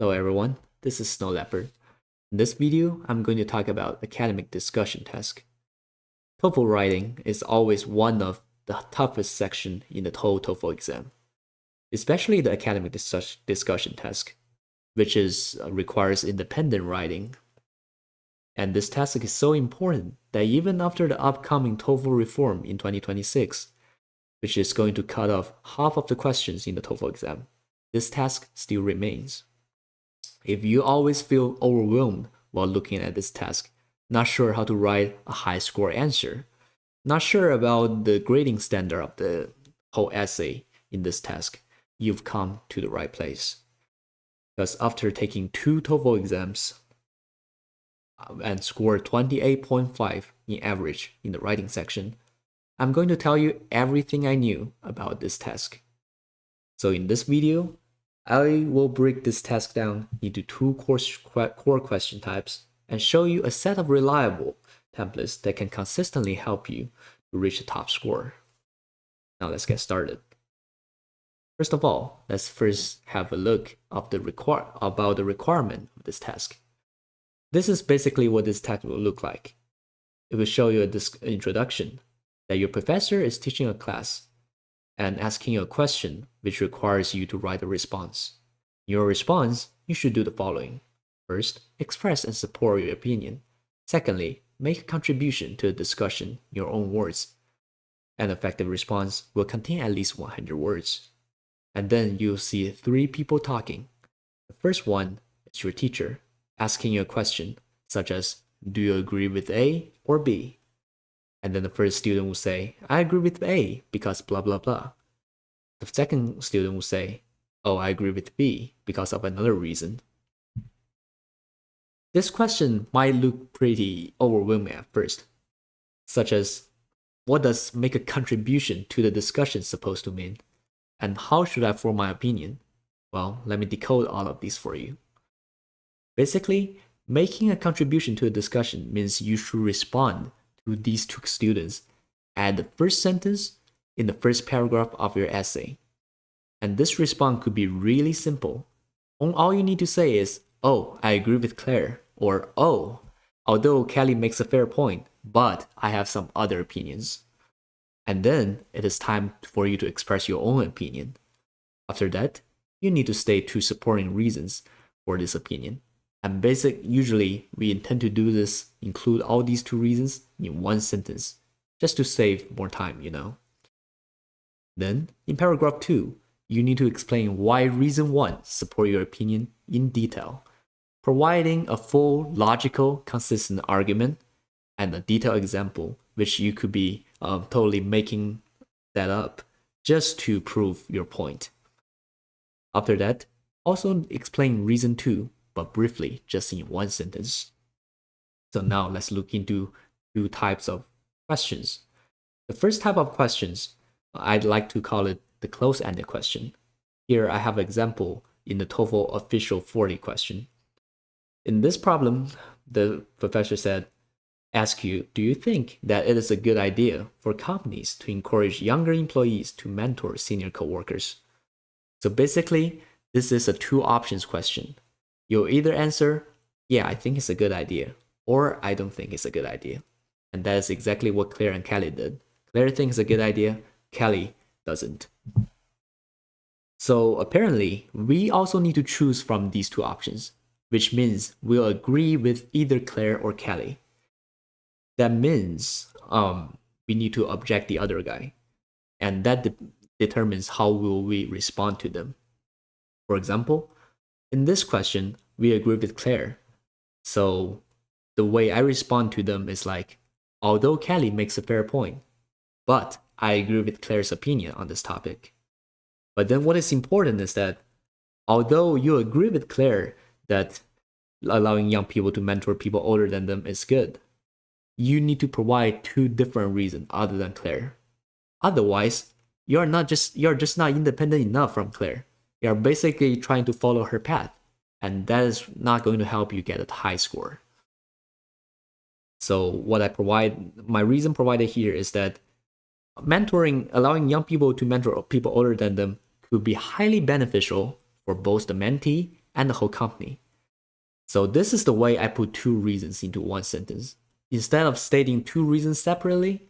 Hello everyone, this is Snow Leopard. In this video, I'm going to talk about academic discussion task. TOEFL writing is always one of the toughest sections in the whole TOEFL exam, especially the academic discussion task, which requires independent writing. And this task is so important that even after the upcoming TOEFL reform in 2026, which is going to cut off half of the questions in the TOEFL exam, this task still remains. If you always feel overwhelmed while looking at this task, not sure how to write a high score answer, not sure about the grading standard of the whole essay in this task, you've come to the right place. Because after taking 2 TOEFL exams and scored 28.5 in average in the writing section, I'm going to tell you everything I knew about this task. So in this video, I will break this task down into 2 core question types and show you a set of reliable templates that can consistently help you to reach the top score. Now let's get started. First of all, let's first have a look at about the requirement of this task. This is basically what this task will look like. It will show you an introduction that your professor is teaching a class and asking you a question which requires you to write a response. In your response, you should do the following. First, express and support your opinion. Secondly, make a contribution to the discussion in your own words. An effective response will contain at least 100 words. And then you'll see 3 people talking. The first one is your teacher, asking you a question, such as, do you agree with A or B? And then the first student will say, I agree with A because blah blah blah. The second student will say, oh, I agree with B because of another reason. This question might look pretty overwhelming at first, such as, what does make a contribution to the discussion supposed to mean? And how should I form my opinion? Well, let me decode all of these for you. Basically, making a contribution to a discussion means you should respond to these 2 students at the first sentence in the first paragraph of your essay. And this response could be really simple. All you need to say is, oh, I agree with Claire, or oh, although Kelly makes a fair point, but I have some other opinions. And then it is time for you to express your own opinion. After that, you need to state 2 supporting reasons for this opinion. And usually we intend to do this, include all these 2 reasons in 1 sentence, just to save more time, Then, in paragraph 2, you need to explain why reason 1 support your opinion in detail, providing a full, logical, consistent argument and a detailed example, which you could be totally making that up just to prove your point. After that, also explain reason 2, but briefly, just in 1 sentence. So now let's look into 2 types of questions. The first type of questions, I'd like to call it the close-ended question. Here I have an example in the TOEFL official 40 question. In this problem, the professor said, ask you, do you think that it is a good idea for companies to encourage younger employees to mentor senior coworkers? So basically, this is a 2 options question. You'll either answer, yeah, I think it's a good idea, or I don't think it's a good idea. And that is exactly what Claire and Kelly did. Claire thinks it's a good idea, Kelly doesn't. So apparently, we also need to choose from these 2 options, which means we'll agree with either Claire or Kelly. That means we need to object the other guy, and that determines how will we respond to them. For example, in this question, we agree with Claire. So the way I respond to them is like, although Kelly makes a fair point, but I agree with Claire's opinion on this topic. But then what is important is that although you agree with Claire that allowing young people to mentor people older than them is good, you need to provide 2 different reasons other than Claire. Otherwise, you're just not independent enough from Claire. You're basically trying to follow her path, and that is not going to help you get a high score. So my reason provided here is that allowing young people to mentor people older than them could be highly beneficial for both the mentee and the whole company. So this is the way I put two reasons into one sentence. Instead of stating two reasons separately,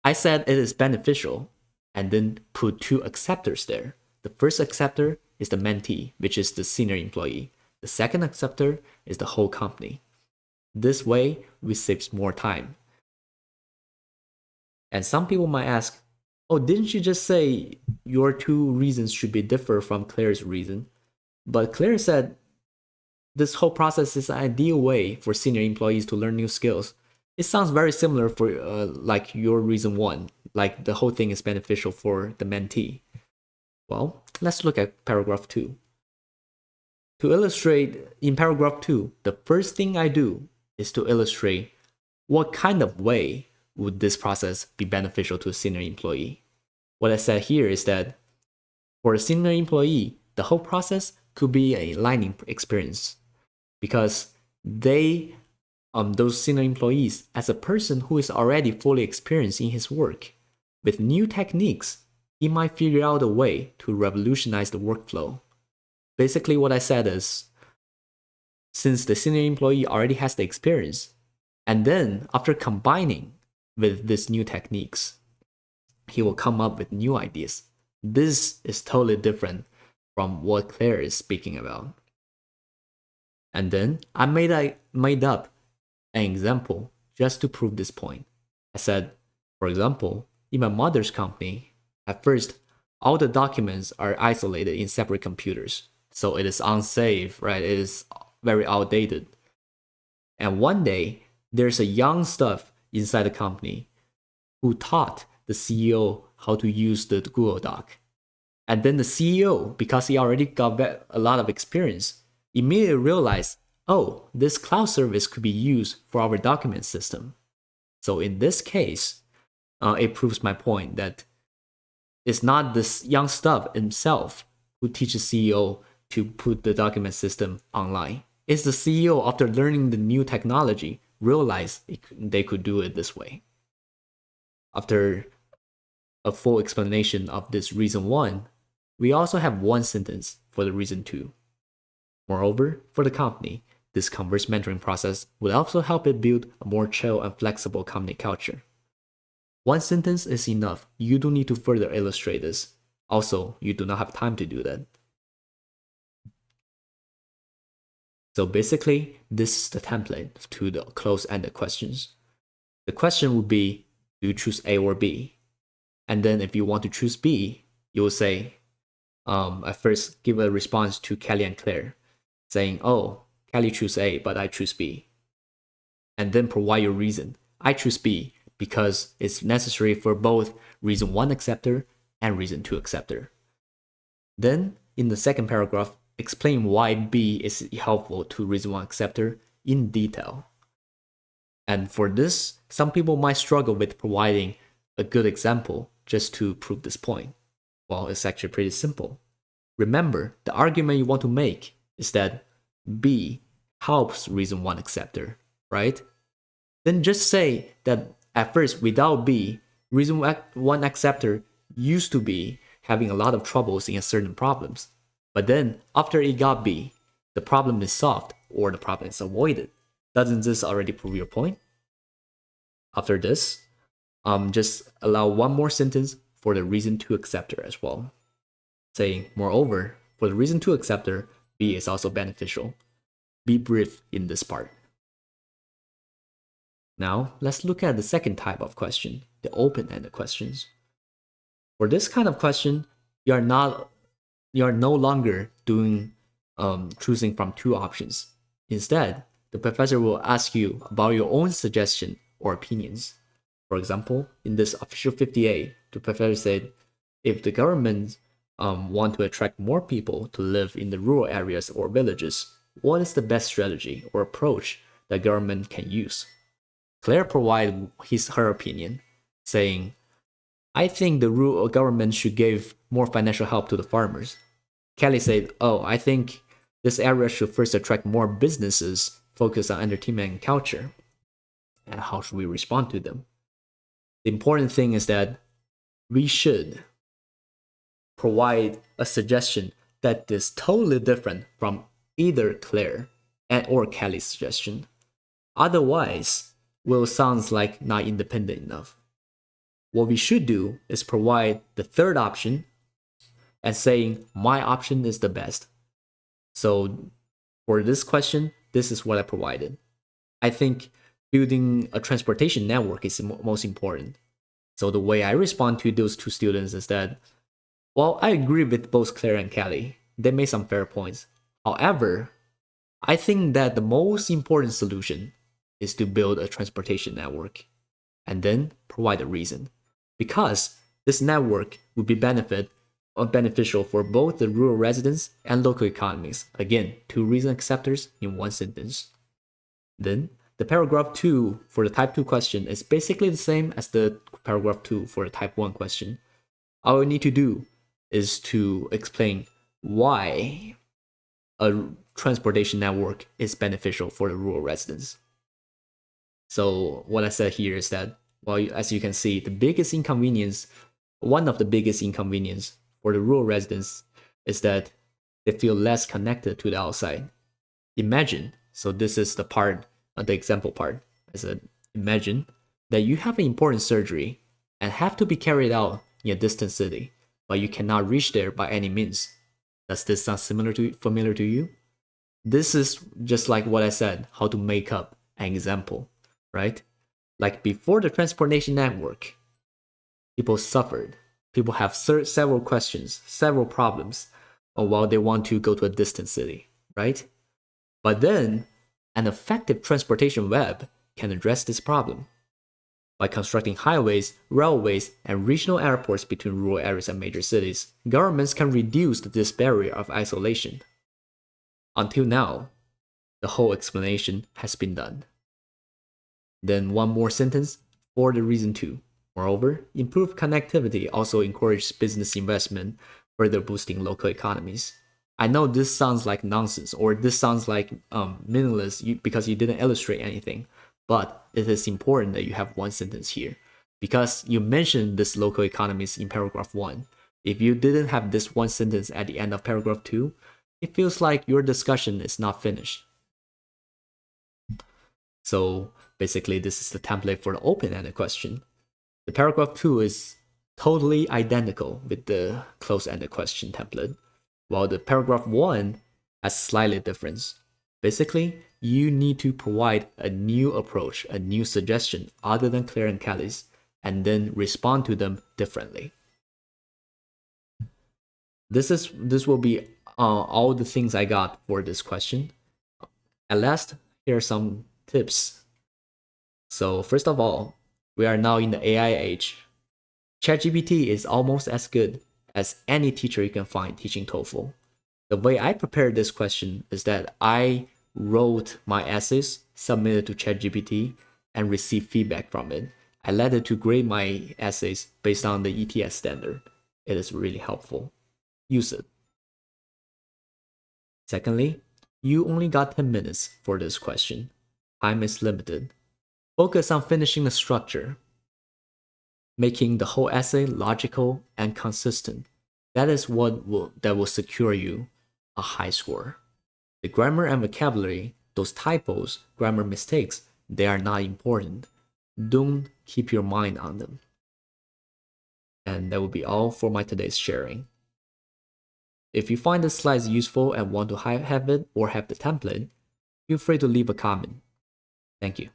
I said it is beneficial and then put two acceptors there. The first acceptor is the mentee, which is the senior employee. The second acceptor is the whole company. This way, we save more time. And some people might ask, oh, didn't you just say your two reasons should be different from Claire's reason? But Claire said this whole process is an ideal way for senior employees to learn new skills. It sounds very similar for like your reason one, like the whole thing is beneficial for the mentee. Well, let's look at paragraph 2. To illustrate in paragraph 2, the first thing I do is to illustrate what kind of way would this process be beneficial to a senior employee. What I said here is that for a senior employee, the whole process could be a learning experience because those senior employees, as a person who is already fully experienced in his work, with new techniques, he might figure out a way to revolutionize the workflow. Basically, what I said is, since the senior employee already has the experience, and then after combining with these new techniques, he will come up with new ideas. This is totally different from what Claire is speaking about. And then I made up an example just to prove this point. I said, for example, in my mother's company, at first, all the documents are isolated in separate computers. So it is unsafe, right? It is very outdated. And one day, there's a young staff inside the company who taught the CEO how to use the Google Doc. And then the CEO, because he already got a lot of experience, immediately realized, oh, this cloud service could be used for our document system. So in this case, it proves my point that it's not this young staff himself who teaches CEO to put the document system online. It's the CEO, after learning the new technology, realized they could do it this way. After a full explanation of this reason 1, we also have one sentence for the reason 2. Moreover, for the company, this converse mentoring process would also help it build a more chill and flexible company culture. One sentence is enough. You don't need to further illustrate this. Also, you do not have time to do that. So basically, this is the template to the close-ended questions. The question would be, do you choose A or B? And then if you want to choose B, you will say, at first give a response to Kelly and Claire, saying, oh, Kelly choose A, but I choose B. And then provide your reason. I choose B because it's necessary for both reason 1 acceptor and reason 2 acceptor. Then, in the second paragraph, explain why B is helpful to reason 1 acceptor in detail. And for this, some people might struggle with providing a good example just to prove this point. Well, it's actually pretty simple. Remember, the argument you want to make is that B helps reason 1 acceptor, right? Then just say that at first, without B, reason 1 acceptor used to be having a lot of troubles in certain problems. But then, after it got B, the problem is solved or the problem is avoided. Doesn't this already prove your point? After this, just allow one more sentence for the reason 2 acceptor as well. Saying, moreover, for the reason 2 acceptor, B is also beneficial. Be brief in this part. Now, let's look at the second type of question, the open-ended questions. For this kind of question, you are no longer choosing from two options. Instead, the professor will ask you about your own suggestion or opinions. For example, in this official 50A, the professor said, if the government want to attract more people to live in the rural areas or villages, what is the best strategy or approach that government can use? Claire provided her opinion, saying, I think the rural government should give more financial help to the farmers. Kelly said, oh, I think this area should first attract more businesses focused on entertainment and culture. And how should we respond to them? The important thing is that we should provide a suggestion that is totally different from either Claire and or Kelly's suggestion. Otherwise, will sounds like not independent enough. What we should do is provide the third option and saying my option is the best. So for this question, this is what I provided. I think building a transportation network is most important. So the way I respond to those two students is that, well, I agree with both Claire and Kelly. They made some fair points. However, I think that the most important solution is to build a transportation network and then provide a reason. Because this network would be beneficial for both the rural residents and local economies. Again, two reason acceptors in one sentence. Then, the paragraph 2 for the type 2 question is basically the same as the paragraph 2 for the type 1 question. All we need to do is to explain why a transportation network is beneficial for the rural residents. So what I said here is that, well, as you can see, one of the biggest inconvenience for the rural residents is that they feel less connected to the outside. Imagine, so this is the part, the example part. I said, imagine that you have an important surgery and have to be carried out in a distant city, but you cannot reach there by any means. Does this sound familiar to you? This is just like what I said, how to make up an example, right? Like before the transportation network, people suffered. People have several questions, several problems while they want to go to a distant city, right? But then, an effective transportation web can address this problem. By constructing highways, railways, and regional airports between rural areas and major cities, governments can reduce this barrier of isolation. Until now, the whole explanation has been done. Then one more sentence for the reason 2. Moreover, improved connectivity also encourages business investment, further boosting local economies. I know this sounds like nonsense, or this sounds like meaningless because you didn't illustrate anything, but it is important that you have one sentence here, because you mentioned this local economies in paragraph 1. If you didn't have this one sentence at the end of paragraph 2, it feels like your discussion is not finished. So basically, this is the template for the open-ended question. The paragraph 2 is totally identical with the close-ended question template, while the paragraph 1 has slightly difference. Basically, you need to provide a new approach, a new suggestion other than Claire and Kelly's, and then respond to them differently. This will be all the things I got for this question. At last, here are some tips. So first of all, we are now in the AI age. ChatGPT is almost as good as any teacher you can find teaching TOEFL. The way I prepared this question is that I wrote my essays, submitted to ChatGPT, and received feedback from it. I let it to grade my essays based on the ETS standard. It is really helpful. Use it. Secondly, you only got 10 minutes for this question. Time is limited. Focus on finishing the structure, making the whole essay logical and consistent. That is what will secure you a high score. The grammar and vocabulary, those typos, grammar mistakes, they are not important. Don't keep your mind on them. And that will be all for my today's sharing. If you find the slides useful and want to have it or have the template, feel free to leave a comment. Thank you.